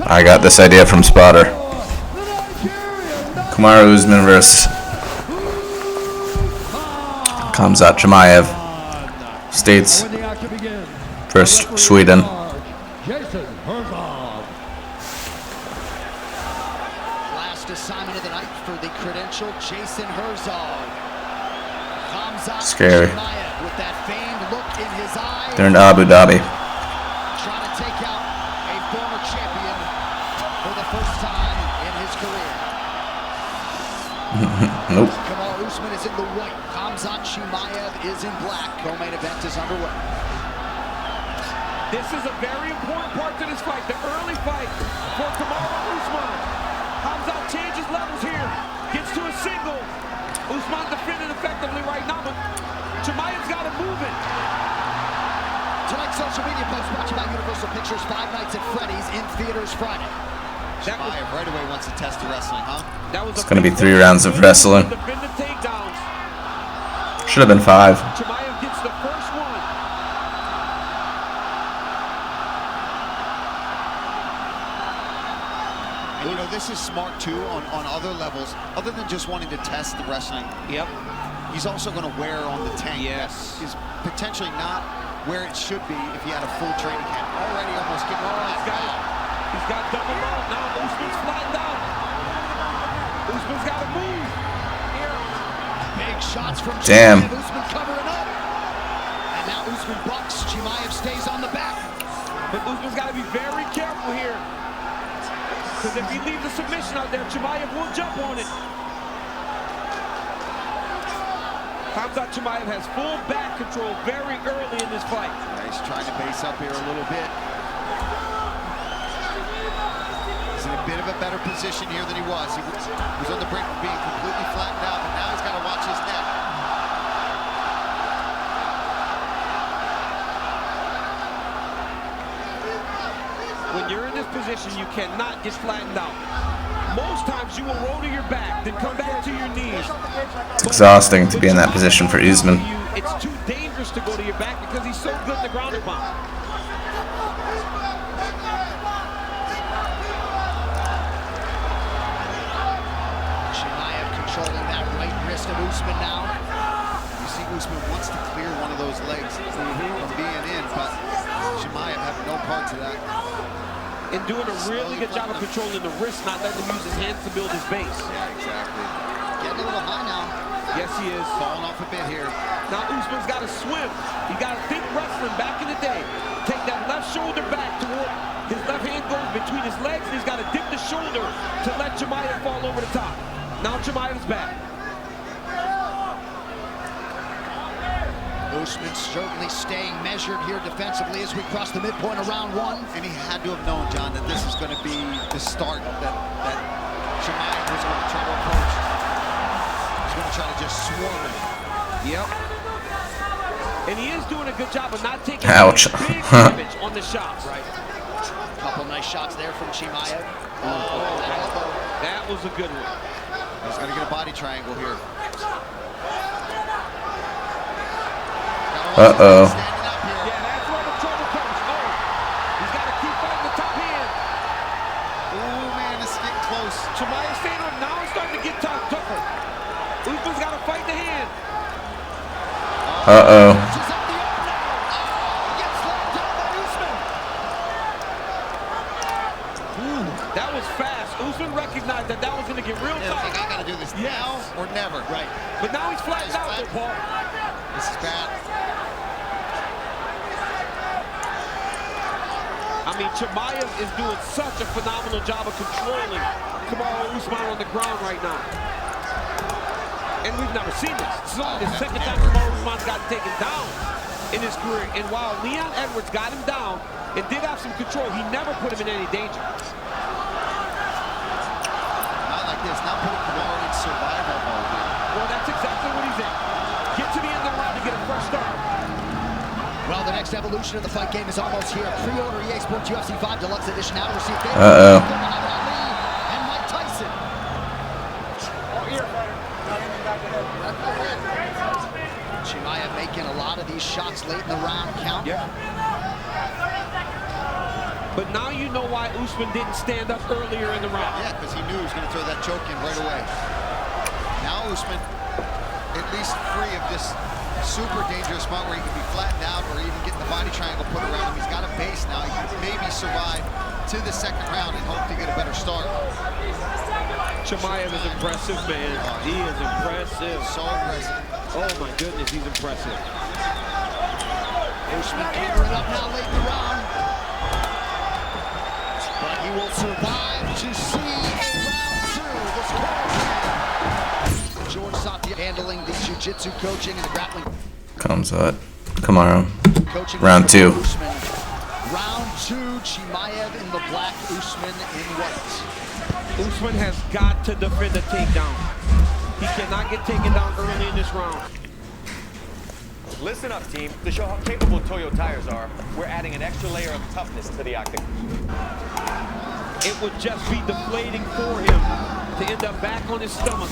I got this idea from Spotter. Kamuru Usman versus Khamzat Chimaev. States versus Sweden. Last assignment of the night for the credentialed Jason Herzog. Khamzat Scary. Chimaev with that famed look in his eye. They're in Abu Dhabi. Trying to take out a former champion for the first time in his career. Nope. Kamuru Usman is in the white. Khamzat Chimaev is in black. Co-main event is underway. This is a very important part to this fight. The early fight for Kamuru Usman. Khamzat changes levels here. Gets to a single. Usman defending effectively right now, but Chimaev's got to move it. Tonight's social media post brought to you by Universal Pictures. 5 Nights at Freddy's in theaters Friday. Chimaev right away wants to test the wrestling, huh? It's going to be 3 rounds of wrestling. Should have been 5. Chimaev gets the first one. And you know, this is smart too on other levels, other than just wanting to test the wrestling. Yep. He's also going to wear on the tank. Yes. That is potentially not where it should be if he had a full training camp. Already almost getting He's got double out. Now Usman's flattened out. Usman's got to move. Big shots from Damn. Chimaev. Usman covering up. And now Usman bucks. Chimaev stays on the back. But Usman's got to be very careful here. Because if he leaves a submission out there, Chimaev will jump on it. Khamzat Chimaev has full back control very early in this fight. Yeah, he's trying to base up here a little bit. He's in a bit of a better position here than he was. He was on the brink of being completely flattened out, but now he's got to watch his neck. When you're in this position, you cannot get flattened out. Most times you will roll to your back, then come back to your knees. It's exhausting to be in that position for Usman. It's too dangerous to go to your back because he's so good in the ground and pound. Chimaev controlling that right wrist of Usman now. You see Usman wants to clear one of those legs from being in, but Chimaev having no part to that. And doing a really good job of controlling the wrist, not letting him use his hands to build his base. Yeah, exactly. Getting a little high now. Yes, he is. Falling off a bit here. Now Usman's got to swim. He got to think wrestling back in the day. Take that left shoulder back toward his left hand goes between his legs, and he's got to dip the shoulder to let Chimaev fall over the top. Now Chimaev's back. Usman certainly staying measured here defensively as we cross the midpoint of round 1. And he had to have known, John, that this is going to be the start that Chimaev was going to try to approach. He's going to try to just swarm him. Yep. And he is doing a good job of not taking Ouch. big damage on the shots. Right. Couple nice shots there from Chimaev. That was a good one. He's going to get a body triangle here. Uh-oh. Yeah, that's where the trouble comes. Oh, he's got to keep fighting the top hand. Oh, man, this is getting close. Chimaev staying on. Now it's starting to get tougher. Usman's got to fight the hand. Uh-oh. That was fast. Usman recognized that was going to get real Yeah, tight. I got to do this now or never. Right. But now he's flattened out there, Paul. This is bad. I mean, Chimaev is doing such a phenomenal job of controlling Kamuru Usman on the ground right now. And we've never seen this. This is only the second time Kamuru Usman's gotten taken down in his career. And while Leon Edwards got him down and did have some control, he never put him in any danger. Not like this. Now putting Kamuru in survival mode here. Well, that's exactly what he's in. Get to the end of the round to get a fresh start. Well, the next evolution of the fight game is almost here. Pre-order EA Sports UFC 5 Deluxe Edition now to receive Uh-oh. and Mike Tyson. Chimaev making a lot of these shots late in the round count. Yeah. But now you know why Usman didn't stand up earlier in the round. Yeah, because he knew he was going to throw that choke in right away. Now Usman, at least free of this super dangerous spot where he can be flattened out or even get the body triangle put around him. He's got a base now. He can maybe survive to the second round and hope to get a better start. Chimaev is impressive, man. He is impressive. So impressive. Oh my goodness, he's impressive. Usman catering up now late in the round. But he will survive to see round two. This corner. George Santia handling the jiu-jitsu coaching and the grappling. Khamzat, Kamuru. Coaching Round two. Usman. Round two, Chimaev in the black, Usman in white. Usman has got to defend a takedown. He cannot get taken down early in this round. Listen up, team. To show how capable Toyo tires are, we're adding an extra layer of toughness to the octagon. It would just be deflating for him to end up back on his stomach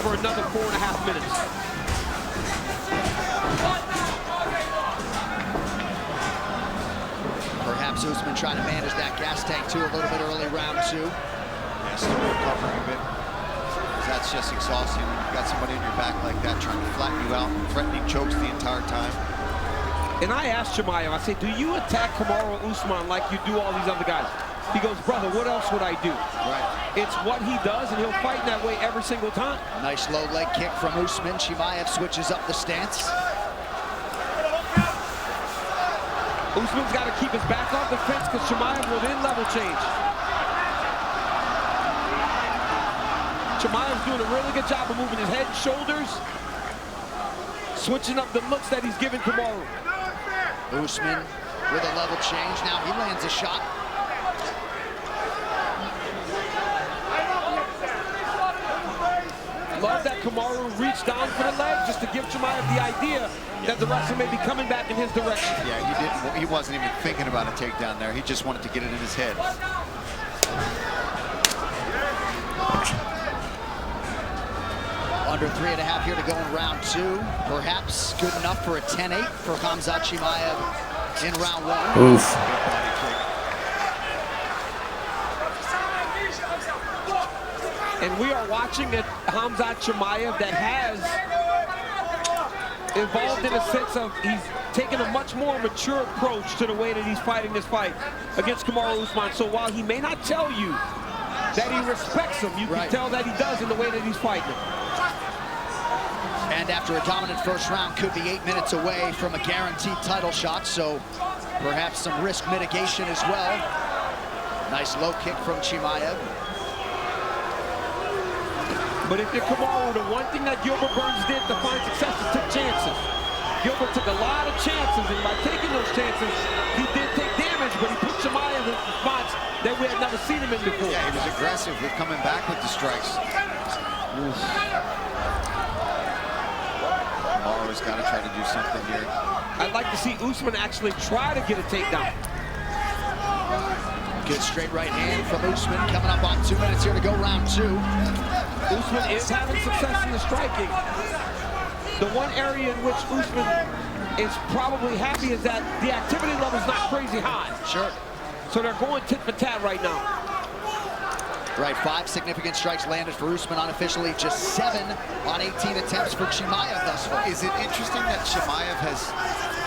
for another 4.5 minutes. Perhaps Usman trying to manage that gas tank too a little bit early round two. Yeah, still recovering a bit. That's just exhausting when you've got somebody in your back like that trying to flatten you out, threatening chokes the entire time. And I asked Chimaev, I said, do you attack Kamuru Usman like you do all these other guys? He goes, brother, what else would I do? Right. It's what he does, and he'll fight in that way every single time. Nice low leg kick from Usman. Chimaev switches up the stance. Usman's got to keep his back off the fence because Chimaev will then level change. Chimaev's doing a really good job of moving his head and shoulders, switching up the looks that he's giving Kamuru. Usman with a level change. Now he lands a shot. Love that Kamuru reached down for the leg just to give Chimaev the idea that the wrestler may be coming back in his direction. Yeah, he wasn't even thinking about a takedown there. He just wanted to get it in his head. Under 3.5 here to go in round two. Perhaps good enough for a 10-8 for Khamzat Chimaev in round one. Oof. And we are watching a Khamzat Chimaev that has evolved in a sense of he's taken a much more mature approach to the way that he's fighting this fight against Kamuru Usman. So while he may not tell you that he respects him, you can tell that he does in the way that he's fighting him. And after a dominant first round, could be 8 minutes away from a guaranteed title shot, so perhaps some risk mitigation as well. Nice low kick from Chimaev. But if you're Kamuru, the one thing that Gilbert Burns did to find success is took chances. Gilbert took a lot of chances, and by taking those chances, he did take damage, but he put Chimaev in spots that we had never seen him in before. Yeah, he was aggressive with coming back with the strikes. Kamaru's got to try to do something here. I'd like to see Usman actually try to get a takedown. Good straight right hand from Usman. Coming up on 2 minutes here to go round two. Usman is having success in the striking. The one area in which Usman is probably happy is that the activity level is not crazy high. Sure. So they're going tit for tat right now. Right, 5 significant strikes landed for Usman unofficially, just 7 on 18 attempts for Chimaev thus far. Is it interesting that Chimaev has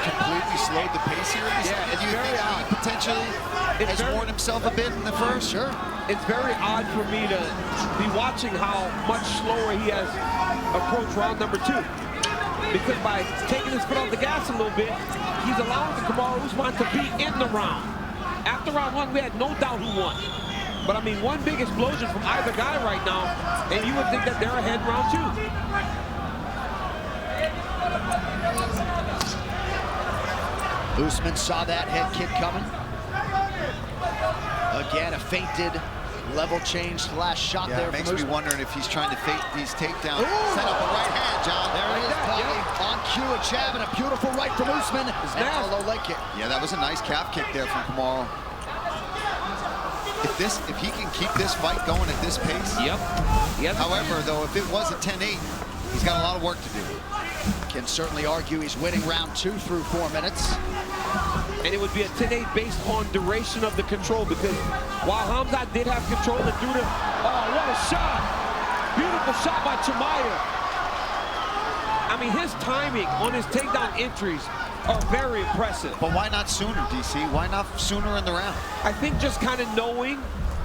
completely slowed the pace here? Yeah, it's Do you very think odd. he potentially has worn himself a bit in the first? Sure. It's very odd for me to be watching how much slower he has approached round number 2. Because by taking his foot off the gas a little bit, he's allowing the Kamuru Usman to be in the round. After round 1, we had no doubt who won. But I mean, one big explosion from either guy right now, and you would think that they're ahead in round 2. Usman saw that head kick coming. Again, a feinted level change slash shot there. It makes me wondering if he's trying to fake these takedowns. Ooh. Set up a right hand, John. There it is, Bobby. On cue, a jab and a beautiful right from Usman. And now a low leg kick. Yeah, that was a nice calf kick there from Kamuru. If he can keep this fight going at this pace. Yep. However, though, if it was a 10-8, he's got a lot of work to do. Can certainly argue he's winning round 2 through 4 minutes. And it would be a 10-8 based on duration of the control, because while Khamzat did have control and threw the, oh, what a shot. Beautiful shot by Chimaev. I mean, his timing on his takedown entries are very impressive. But why not sooner, DC? Why not sooner in the round? I think just kind of knowing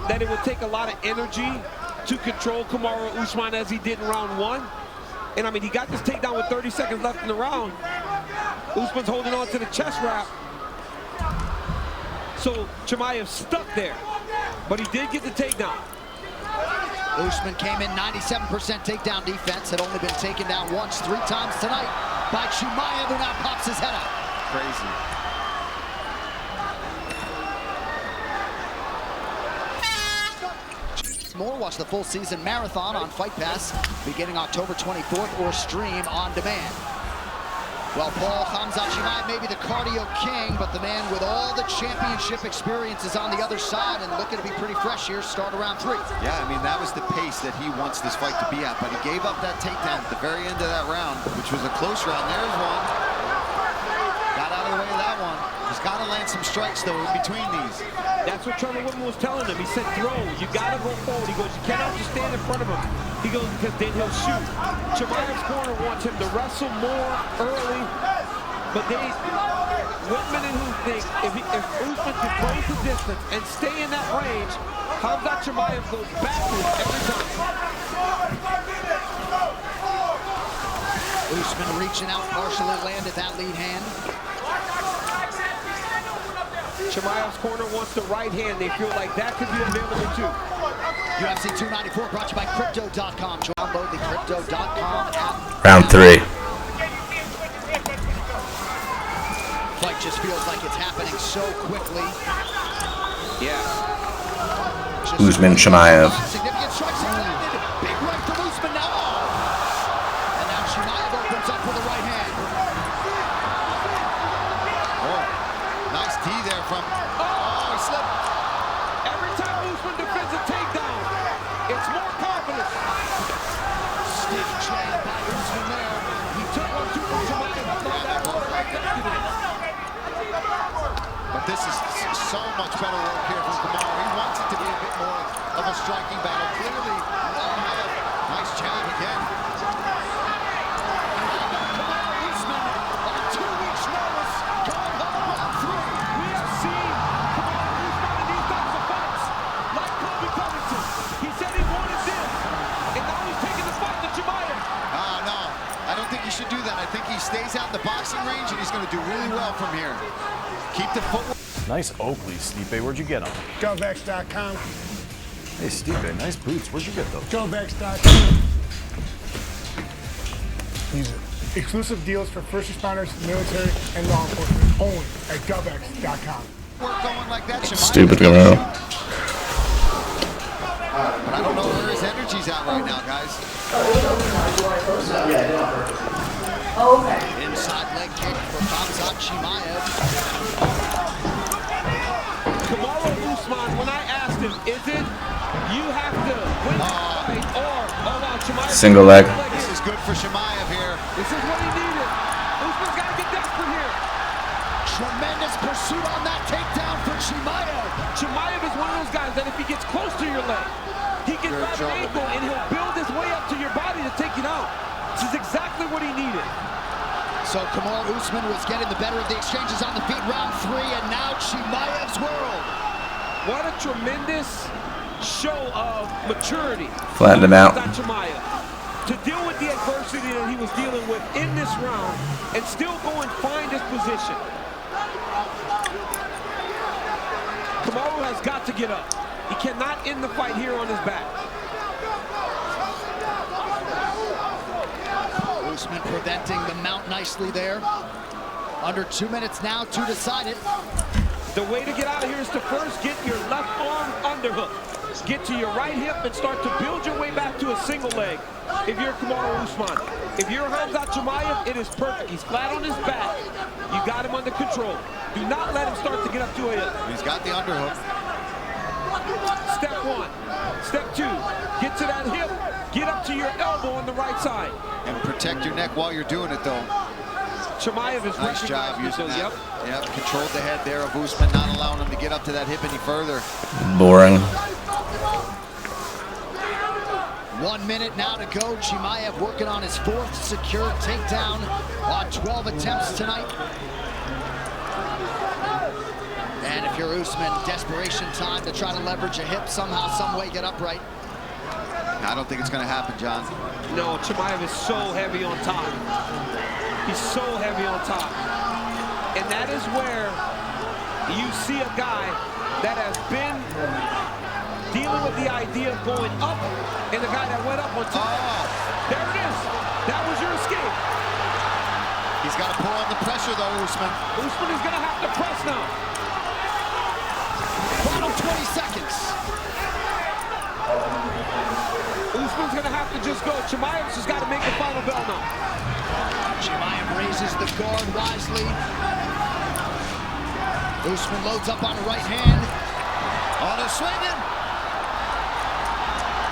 that it would take a lot of energy to control Kamuru Usman as he did in round 1. And I mean, he got this takedown with 30 seconds left in the round. Usman's holding on to the chest wrap. So Chimaev stuck there, but he did get the takedown. Usman came in 97% takedown defense, had only been taken down once, 3 times tonight by Chimaev, who now pops his head out. Crazy. More, watch the full season marathon on Fight Pass beginning October 24th or stream on demand. Well, Paul, Khamzat Chimaev may be the cardio king, but the man with all the championship experience is on the other side and looking to be pretty fresh here, start around 3. Yeah, I mean, that was the pace that he wants this fight to be at, but he gave up that takedown at the very end of that round, which was a close round. There's one. Got out of the way of that one. He's got to land some strikes, though, in between these. That's what Trevor Woodman was telling him. He said, throw. You got to go forward. He goes, you cannot just stand in front of him. He goes, because then he'll shoot. Chimaev's corner wants him to wrestle more early, but Woodman and who think if Usman can close the distance and stay in that range, Khamzat Chimaev goes backwards every time. Usman reaching out, partially landed that lead hand. Chimaev's corner wants the right hand. They feel like that could be available too. UFC 294 brought to you by Crypto.com. Download the Crypto.com app. Round 3. Fight just feels like it's happening so quickly. Yeah. Usman Chimaev. Significant strikes are landed. Big right from Usman now. And now Chimaev opens up with the right hand. Oh, nice D there from... Oh, he slipped. Every time Usman defends a takedown, it's more confident. Stiff jab by Usman there. He took 1-2 from Chimaev. I thought that was right back to him. But this is so much better work here from Kamuru. He wants it to be a bit more of a striking battle. Clearly, nice jab again. Usman on 2 weeks' notice, going home round 3. We have seen Kamuru Usman in these types of fights, like Kobe Covington. He said he wanted this, and now he's taking the fight to Chimaev. No, I don't think he should do that. I think he stays out in the boxing range, and he's going to do really well from here. Keep the footwork. Nice Oakley, Stipe. Where'd you get them? GovX.com. Hey, Stipe, nice boots. Where'd you get those? GovX.com. These are exclusive deals for first responders, military, and law enforcement. Only at GovX.com. Work going like that. Stupid Kamuru. But I don't know where his energy's at right now, guys. Inside leg kick for Khamzat Chimaev. Kamuru Usman, when I asked him, is it you have to win the fight or Chimaev? Single leg. This is good for Chimaev here. This is what he needed. Usman's got to get desperate here. Tremendous pursuit on that takedown for Chimaev. Chimaev is one of those guys that if he gets close to your leg, he can grab an ankle and he'll build his way up to your body to take it out. This is exactly what he needed. So Kamuru Usman was getting the better of the exchanges on the feet, round 3, and now Chimaev's world. What a tremendous show of maturity. Flattened him out. Chimaev, to deal with the adversity that he was dealing with in this round and still go and find his position. Kamuru has got to get up. He cannot end the fight here on his back. Usman preventing the mount nicely there. Under 2 minutes now to decide it. The way to get out of here is to first get your left arm underhook. Get to your right hip and start to build your way back to a single leg. If you're Kamuru Usman. If you're Khamzat Chimaev, it is perfect. He's flat on his back. You got him under control. Do not let him start to get up to a hip. He's got the underhook. Step 1. Step 2. Get to that hip. Get up to your elbow on the right side. And protect your neck while you're doing it, though. Chimaev is Nice job recognized using this, that. Yep, controlled the head there of Usman, not allowing him to get up to that hip any further. Boring. 1 minute now to go. Chimaev working on his 4th secured takedown on 12 attempts tonight. And if you're Usman, desperation time to try to leverage a hip somehow, some way, get upright. I don't think it's going to happen, John. No, Chimaev is so heavy on top. He's so heavy on top. And that is where you see a guy that has been dealing with the idea of going up, and the guy that went up on top. Oh. There it is. That was your escape. He's got to pull on the pressure, though, Usman. Usman is going to have to press now. Final 20 seconds. Usman's going to have to just go. Chimaev's just got to make the final bell now. Chimaev raises the guard wisely. Usman loads up on the right hand. On a swinging.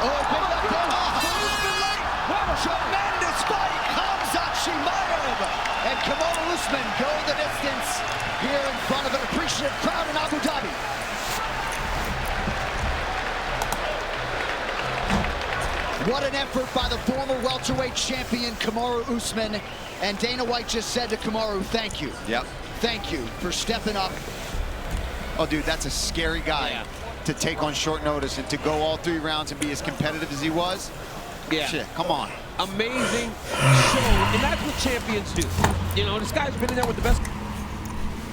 Oh, big left hook. Usman late. What a tremendous fight. Khamzat Chimaev and Kamuru Usman go the distance here in front of an appreciative crowd in Abu Dhabi. What an effort by the former welterweight champion Kamuru Usman. And Dana White just said to Kamuru, thank you. Yep. Thank you for stepping up. Oh, dude, that's a scary guy to take on short notice and to go all 3 rounds and be as competitive as he was. Yeah. Shit, come on. Amazing show, and that's what champions do. You know, this guy's been in there with the best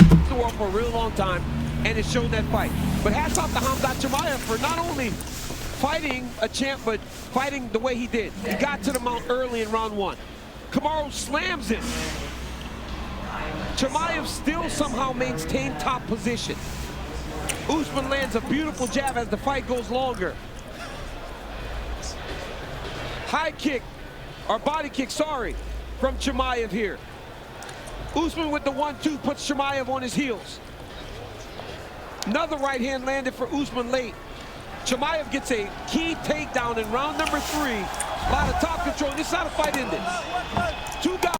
in the world for a real long time, and it's shown that fight. But hats off to Khamzat Chimaev for not only fighting a champ, but fighting the way he did. He got to the mount early in round 1. Kamuru slams him. Chimaev still somehow maintained top position. Usman lands a beautiful jab as the fight goes longer. High kick, or body kick, sorry, from Chimaev here. Usman with the 1-2 puts Chimaev on his heels. Another right hand landed for Usman late. Chimaev gets a key takedown in round number 3. A lot of top control. This is how the fight ended. 2 guys.